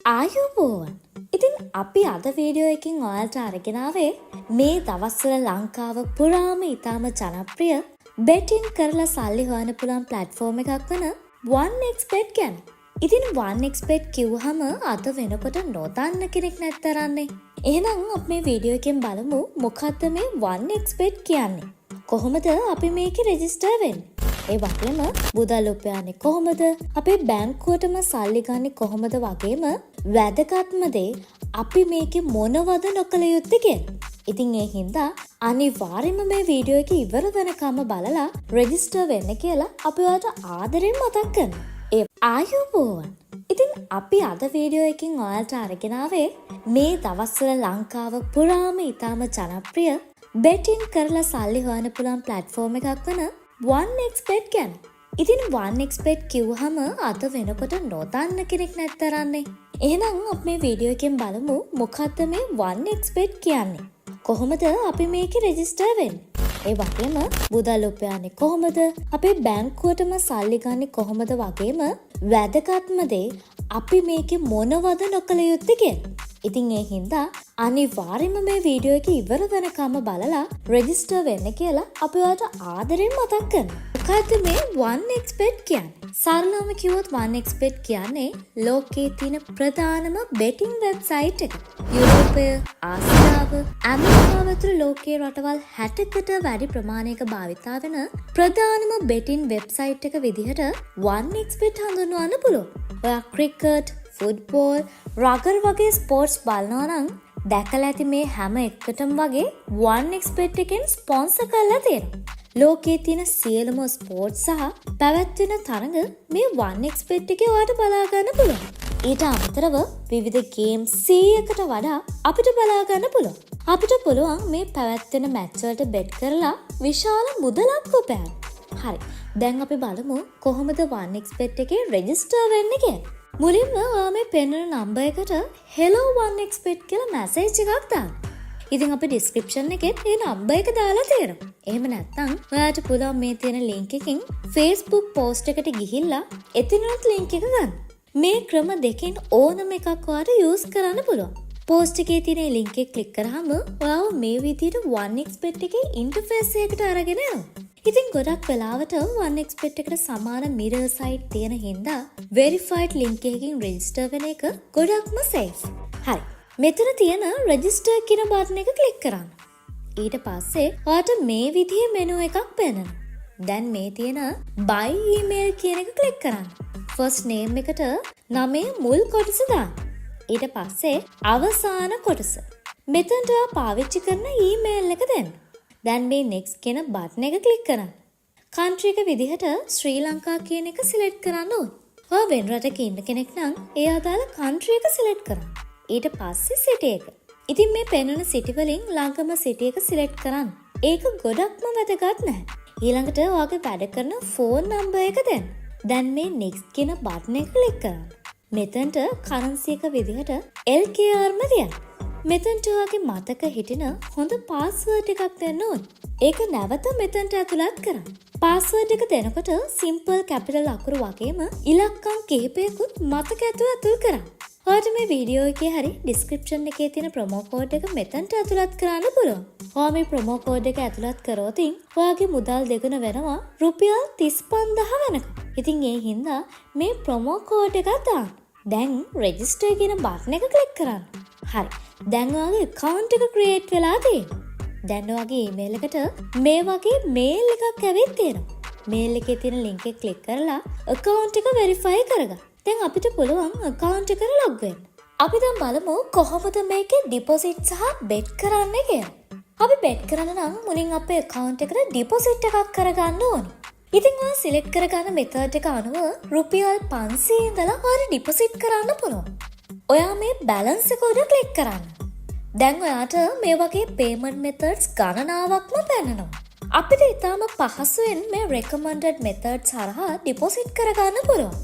ආයුබෝවන්. ඉතින් අපි අද වීඩියෝ එකකින් ඔයාලට අරගෙන ආවේ මේ දවස්වල ලංකාව පුරාම ඉතාම ජනප්‍රිය බෙටින් කරලා සල්ලි හොයන්න පුළුවන් ප්ලැට්ෆෝම් එකක් වන 1xbet ගැන. ඉතින් 1xbet කිව්වහම අද වෙනකොට නොදන්න කෙනෙක් නැත්තරන්නේ. එහෙනම් අපි මේ වීඩියෝ එකෙන් බලමු මොකක්ද මේ 1xbet කියන්නේ. කොහොමද අපි මේකේ රෙජිස්ටර් වෙන්නේ? ඒ වගේම මුදල් උපයන්නේ කොහොමද? අපේ බැංකුවටම සල්ලි ගන්නේ කොහොමද වගේම වැදගත්ම දේ අපි මේකේ මොනවද නොකළ යුත්තේ කියලා. ඉතින් ඒ හින්දා අනිවාර්යයෙන්ම මේ වීඩියෝ එක ඉවර වෙනකම් බලලා රෙජිස්ටර් වෙන්න කියලා අපි ඔයාලට ආදරෙන් මතක් කරනවා. ඒ ආයුබෝවන්. ඉතින් අපි අද වීඩියෝ එකකින් ඔයාලට අරගෙන ආවේ මේ දවස්වල ලංකාව පුරාම ඉතාම ජනප්‍රිය බෙටින් කරලා සල්ලි හොයන්න පුළුවන් ප්ලැට්ෆෝම් එකක් වන 1xbet ගැන. ඉතින් 1xbet කිව්වහම අද වෙනකොට නොදන්න කෙනෙක් නැත්තරන්නේ. එහෙනම් අපි මේ වීඩියෝ එකෙන් බලමු මොකක්ද මේ 1xbet කියන්නේ. කොහොමද අපි මේකේ රෙජිස්ටර් වෙන්නේ? ඒ වගේම මුදල් උපයන්නේ කොහොමද? අපේ බැංකුවටම සල්ලි ගන්නේ කොහොමද වගේම වැදගත්ම දේ අපි මේකේ මොනවද නොකළ යුත්තේ කියලා. ඉතින් ඒ හින්දා අනිවාර්යයෙන්ම මේ වීඩියෝ එක ඉවර වෙනකම් බලලා රෙජිස්ටර් වෙන්න කියලා අපි ඔයාලට ආදරෙන් මතක් කරනවා. මොකද්ද මේ 1xbet කියන්නේ? සරලවම කිව්වොත් 1xbet කියන්නේ ලෝකයේ තියෙන ප්‍රධානම බෙටිං වෙබ්සයිට් එක. යුරෝපය, ආසියාව, ඇමරිකාව ඇතුළු ලෝකයේ රටවල් 60කට වැඩි ප්‍රමාණයක භාවිතා වෙන ප්‍රධානම බෙටිං වෙබ්සයිට් එක විදිහට 1xbet හඳුන්වන්න පුළුවන්. ඔයා ක්‍රිකට්, ෆුට්බෝල්, රගර් වගේ ස්පෝර්ට්ස් බලනවා නම් දැකලා ඇති මේ හැම එකටම වගේ 1xbet එකෙන් ස්පොන්සර් කරලා තියෙනවා. ලෝකයේ තියෙන සියලුම ස්පෝර්ට්ස් සහ පැවැත්වෙන තරඟ මේ 1xbet එකේ ඔයාලට බලා ගන්න පුළුවන්. ඊට අමතරව විවිධ ගේම්ස් 100කට වඩා අපිට බලා ගන්න පුළුවන්. අපිට පුළුවන් මේ පැවැත්වෙන මැච් වලට බෙට් කරලා විශාල මුදලක් උපයන්න. හරි. දැන් අපි බලමු කොහොමද 1xbet එකේ රෙජිස්ටර් වෙන්නේ කියලා. මුලින්ම ඔයා මේ පෙන්වන නම්බර් එකට hello 1xbet කියලා මැසේජ් එකක් දාන්න. ඉතින් අපි ඩිස්ක්‍රිප්ෂන් එකේ මේ නම්බර් එක දාලා තියෙනවා. එහෙම නැත්නම් ඔයාලට පුළුවන් මේ තියෙන link එකකින් Facebook post එකට ගිහිල්ලා එතනත් link එක ගන්න. මේ ක්‍රම දෙකෙන් ඕනම එකක් ඔයාලට use කරන්න පුළුවන්. post එකේ තියෙන link එක click කරාම ඔයාව මේ විදිහට 1xbet එකේ interface එකකට අරගෙන යනවා. ඉතින් ගොඩක් වෙලාවට 1xbet එකට සමාන mirror site තියෙන හින්දා verified link එකකින් register වෙන එක ගොඩක්ම safe. හරි. මෙතන තියෙන register කියන බටන් එක click කරන්න. ඊට පස්සේ ඔයාලට මේ විදිහේ menu එකක් පෙනෙනවා. දැන් මේ තියෙන buy email කියන එක click කරන්න. first name එකට නමේ මුල් කොටස දාන්න. ඊට පස්සේ අවසාන කොටස. මෙතනට ඔයා පාවිච්චි කරන email එක දෙන්න. දැන් මේ next කියන බටන් එක click කරන්න. country එක විදිහට ශ්‍රී ලංකා කියන එක select කරන්න ඕනේ. ඔයා වෙන රටක ඉන්න කෙනෙක් නම් ඒ අදාළ country එක select කරන්න. ඊට පස්සේ city එක. ඉතින් මේ පෙන්වන city වලින් ළඟම city එක select කරන්න. ඒක ගොඩක්ම වැදගත් නැහැ. ඊළඟට ඔයාගේ වැඩ කරන phone number එක දෙන්න. දැන් මේ next කියන බටන් එක click කරන්න. මෙතනට currency එක විදිහට LKR ම තියන්න. මෙතනට ඔයාගේ මතක හිටින හොඳ පාස්වර්ඩ් එකක් දෙන්න ඕනේ. ඒක නැවත මෙතනට ඇතුළත් කරන්න. පාස්වර්ඩ් එක දෙනකොට simple capital අකුරු වගේම ඉලක්කම් කිහිපයකුත් මතක ඇතුළත් කරන්න. ඔයාලට මේ වීඩියෝ එකේ හරි description එකේ තියෙන promo code එක මෙතනට ඇතුළත් කරන්න පුළුවන්. ඔයා මේ promo code එක ඇතුළත් කරොත් ඔයාගේ මුදල් දෙගුණ වෙනවා රුපියල් 35000 වෙනකම්. ඉතින් ඒ හින්දා මේ promo code එක දාන්න. දැන් register කියන බටන් එක click කරන්න. හරි. දැන් ඔයාගේ account එක create වෙලා තියෙනවා. දැන් ඔයාගේ email එකට මේ වගේ mail එකක් ඇවිත් තියෙනවා. mail එකේ තියෙන link එක click කරලා account එක verify කරගන්න. දැන් අපිට පුළුවන් account එකට log වෙන්න. අපි දැන් බලමු කොහොමද මේකේ deposit සහ bet කරන්නේ කියලා. අපි bet කරන්න නම් මුලින් අපේ account එකට deposit එකක් කරගන්න ඕනේ. ඉතින් ඔයා select කරගන්න method එක අනුව රුපියල් 500 ඉඳලා ඔයාලා deposit කරන්න පුළුවන්. ඔයා මේ balance එක උඩ click කරන්න. දැන් ඔයාට මේ වගේ payment methods ගණනාවක්ම පෙන්නනවා. අපිට ඊටාම පහසුවෙන් මේ recommended methods හරහා deposit කරගන්න පුළුවන්.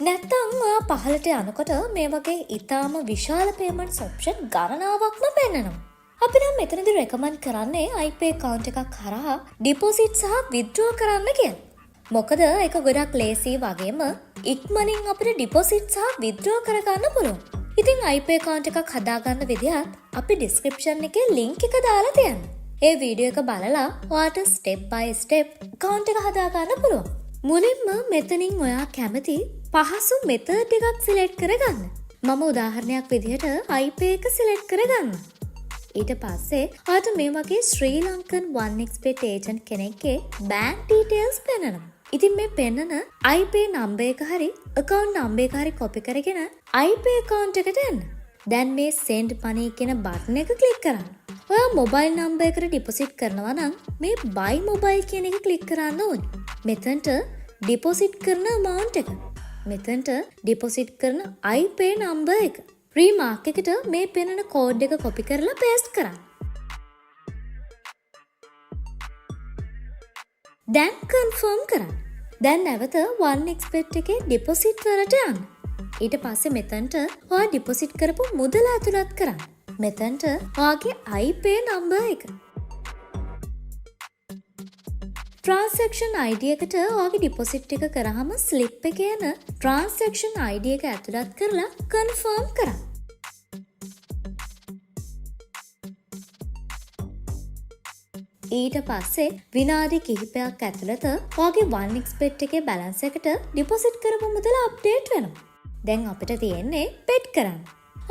නැත්තම් ඔයා පහළට යනකොට මේ වගේ ඊටාම විශාල payments option ගණනාවක්ම පෙන්නනවා. අපි නම් මෙතනදී recommend කරන්නේ iPay account එකක් හරහා deposit සහ withdraw කරන්න කියලා. මොකද ඒක ගොඩක් ලේසි වගේම ඉක්මනින් අපිට deposit සහ withdraw කරගන්න පුළුවන්. ඉතින් IP account එකක් හදාගන්න විදිහත් අපි description එකේ link එක දාලා තියන්න. ඒ වීඩියෝ එක බලලා ඔයාට step by step account එක හදාගන්න පුළුවන්. මුලින්ම මෙතනින් ඔයා කැමති පහසු method එකක් select කරගන්න. මම උදාහරණයක් විදිහට IP එක select කරගන්න. ඊට පස්සේ ඔයාට මේ වගේ ශ්‍රී ලංකන් 1xbet agent කෙනෙක්ගේ bank details පෙන්නනවා. ඉතින් මේ පෙන්නන IP number එක හරි account number එක හරි copy කරගෙන IP account එකට එන්න. දැන් මේ send money කියන button එක click කරන්න. ඔයා mobile number එකට deposit කරනවා නම් මේ buy mobile කියන එක click කරන්න ඕනේ. මෙතනට deposit කරන amount එක. මෙතනට deposit කරන IP number එක. රීමාක් එකට මේ පෙනෙන කෝඩ් එක කොපි කරලා පේස්ට් කරන්න. දැන් කන්ෆර්ම් කරන්න. දැන් නැවත 1xbet එකේ ඩිපොසිට් වලට යන්න. ඊට පස්සේ මෙතනට ඔයා ඩිපොසිට් කරපු මුදල ඇතුළත් කරන්න. මෙතනට ඔයාගේ IP number එක. transaction ID එකට ඔයාගේ ඩිපොසිට් එක කරාම ස්ලිප් එකේ යන transaction ID එක ඇතුළත් කරලා කන්ෆර්ම් කරන්න. ඊට පස්සේ විනාඩි කිහිපයක් ඇතුළත ඔයාගේ 1xbet එකේ බැලන්ස් එකට ඩිපොසිට් කරපු මුදල අප්ඩේට් වෙනවා. දැන් අපිට තියෙන්නේ bet කරන්න.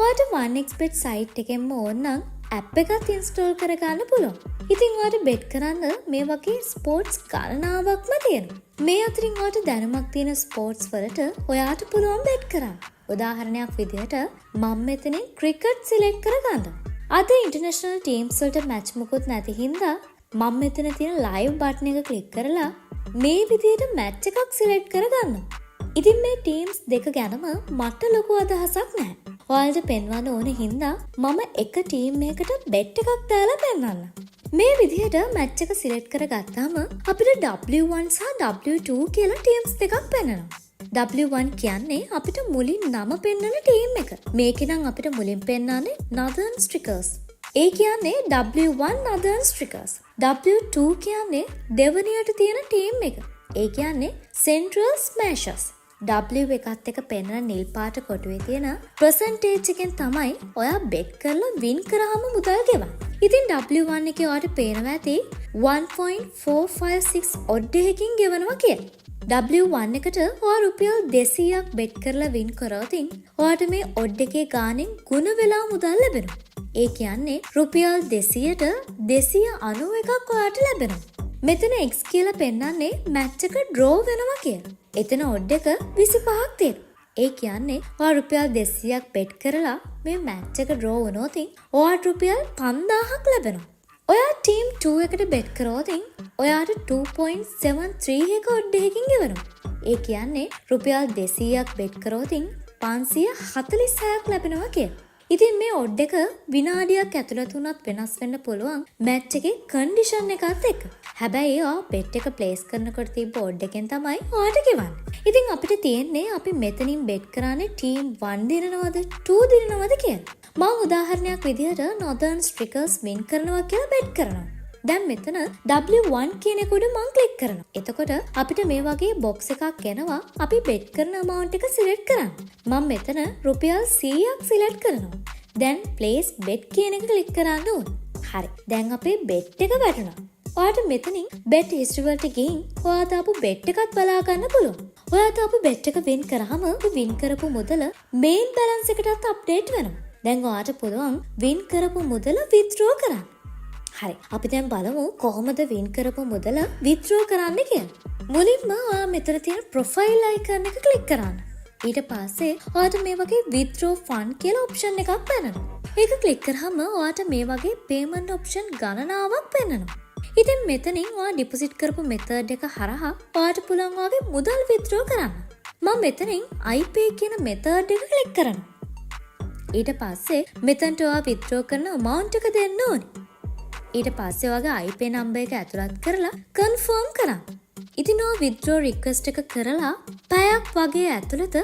ඔයාට 1xbet site එකෙන්ම ඕන නම් app එකත් install කරගන්න පුළුවන්. ඉතින් ඔයාට bet කරන්න මේ වගේ ස්පෝර්ට්ස් ගණනාවක්ම තියෙනවා. මේ අතරින් ඔයාට දැනුමක් තියෙන ස්පෝර්ට්ස් වලට ඔයාට පුළුවන් bet කරන්න. උදාහරණයක් විදිහට මම මෙතනින් cricket select කරගන්නවා. අද international teams වලට match මොකුත් නැති හින්දා මම මෙතන තියෙන live button එක click කරලා මේ විදිහට match එකක් select කරගන්නවා. ඉතින් මේ teams දෙක ගැනම මට ලොකු අදහසක් නැහැ. ඔයාලට පෙන්වන්න ඕන හින්දා මම එක ටීම් එකකට bet එකක් දාලා පෙන්වන්නම්. මේ විදිහට match එක select කරගත්තාම අපිට W1 සහ W2 කියලා teams දෙකක් පෙන්වනවා. W1 කියන්නේ අපිට මුලින් නම පෙන්වන ටීම් එක. මේකේ නම් අපිට මුලින් පෙන්වන්නේ Northern Strikers. ඒ කියන්නේ W1 Northern Strikers. W2 කියන්නේ දෙවනියට තියෙන ටීම් එක. ඒ කියන්නේ Central Smashers. W එකත් එක පෙන්වන නිල් පාට කොටුවේ තියෙන percentage එකෙන් තමයි ඔයා bet කරලා win කරාම මුදල් ගෙවන්නේ. ඉතින් W1 එකේ ඔයාට පේනවා ඇති 1.456 odd එකකින් ගෙවනවා කියලා. W1 එකට ඔයා රුපියල් 200ක් bet කරලා win කරොත් ඔයාට මේ odd එකේ ගානෙන් ගුණ වෙලා මුදල් ලැබෙනවා. ඒ කියන්නේ රුපියල් 200ට 291ක් ඔයාට ලැබෙනවා. මෙතන X කියලා පෙන්නන්නේ match එක draw වෙනවා කියලා. එතන odd එක 25ක් තියෙනවා. ඒ කියන්නේ ඔයා රුපියල් 200ක් bet කරලා මේ match එක draw වුණොත් ඔයාට රුපියල් 5000ක් ලැබෙනවා. ඔයා team 2 එකට bet කරොත් ඔයාට 2.73 එක odd එකකින් ගෙවනවා. ඒ කියන්නේ රුපියල් 200ක් bet කරොත් 546ක් ලැබෙනවා කියලා. ඉතින් මේ odd එක විනාඩියක් ඇතුළත උනත් වෙනස් වෙන්න පුළුවන් match එකේ condition එකත් එක්ක. හැබැයි ඔයා bet එක place කරනකොට තිබ්බ odd එකෙන් තමයි ඔයාට ගෙවන්නේ. ඉතින් අපිට තියෙන්නේ අපි මෙතනින් bet කරන්නේ team 1 දිනනවද 2 දිනනවද කියලා. මම උදාහරණයක් විදිහට Northern Strikers win කරනවා කියලා bet කරනවා. දැන් මෙතන W1 කියන එක උඩ මම ක්ලික් කරනවා. එතකොට අපිට මේ වගේ box එකක් එනවා. අපි bet කරන amount එක select කරන්න. මම මෙතන රුපියල් 100ක් select කරනවා. දැන් place bet කියන එක click කරන්න ඕනේ. හරි. දැන් අපේ bet එක වැටුණා. ඔයාට මෙතනින් bet history වලට ගිහින් ඔයා දාපු bet එකත් බලා ගන්න පුළුවන්. ඔයා දාපු bet එක win කරාම win කරපු මුදල main balance එකටත් update වෙනවා. දැන් ඔයාට පුළුවන් win කරපු මුදල withdraw කරන්න. හරි. අපි දැන් බලමු කොහොමද win කරපු මුදල withdraw කරන්න කියලා. මුලින්ම ඔයා මෙතන තියෙන profile icon එක click කරන්න. ඊට පස්සේ ඔයාට මේ වගේ withdraw fund කියලා option එකක් පෙනෙනවා. ඒක click කරාම ඔයාට මේ වගේ payment option ගණනාවක් පෙනෙනවා. ඉතින් මෙතනින් ඔයා deposit කරපු method එක හරහා ඔයාට පුළුවන් ඔයාගේ මුදල් withdraw කරන්න. මම මෙතනින් iPay කියන method එක click කරනවා. ඊට පස්සේ මෙතනට ඔයා withdraw කරන amount එක දෙන්න ඕනේ. ඊට පස්සේ ඔයාගේ iPay number එක ඇතුළත් කරලා confirm කරන්න. ඉතින් ඔයා withdraw request එක කරලා පැයක් වගේ ඇතුළත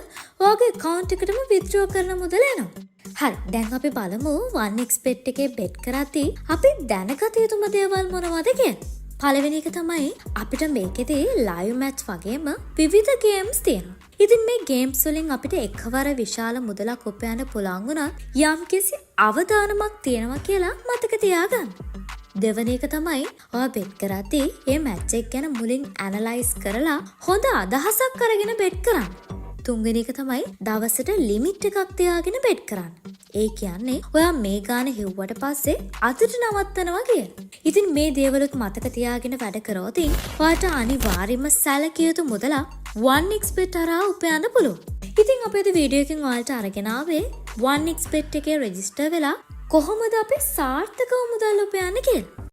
ඔයාගේ account එකටම withdraw කරන මුදල එනවා. හරි. දැන් අපි බලමු 1xbet එකේ bet කරද්දී අපි දැනගත යුතුම දේවල් මොනවද කියලා. පළවෙනි එක තමයි අපිට මේකෙදී live match වගේම විවිධ games තියෙනවා. ඉතින් මේ ගේම්ස් වලින් අපිට එකවර විශාල මුදලක් උපයන්න පුළුවන් වුණත් යම්කිසි අවදානමක් තියෙනවා කියලා මතක තියාගන්න. දෙවන එක තමයි ඔයා බෙට් කරද්දී මේ මැච් එක ගැන මුලින් ඇනලයිස් කරලා හොඳ අදහසක් අරගෙන බෙට් කරන්න. තුන්වෙනි එක තමයි දවසට ලිමිට් එකක් තියාගෙන බෙට් කරන්න. ඒ කියන්නේ ඔයා මේ ගාන හෙව්වට පස්සේ අතට නවත්තනවා කියලා. ඉතින් මේ දේවලුත් මතක තියාගෙන වැඩ කරොත් ඔයාට අනිවාර්යයෙන්ම සැලකිය යුතු මුදලක් 1xbet හරහා උපයන්න පුළුවන්. ඉතින් අපේ වීඩියෝ එකෙන් ඔයාලට අරගෙන ආවේ 1xbet එකේ රෙජිස්ටර් වෙලා කොහොමද අපි සාර්ථකව මුදල් උපයන්නේ කියලා.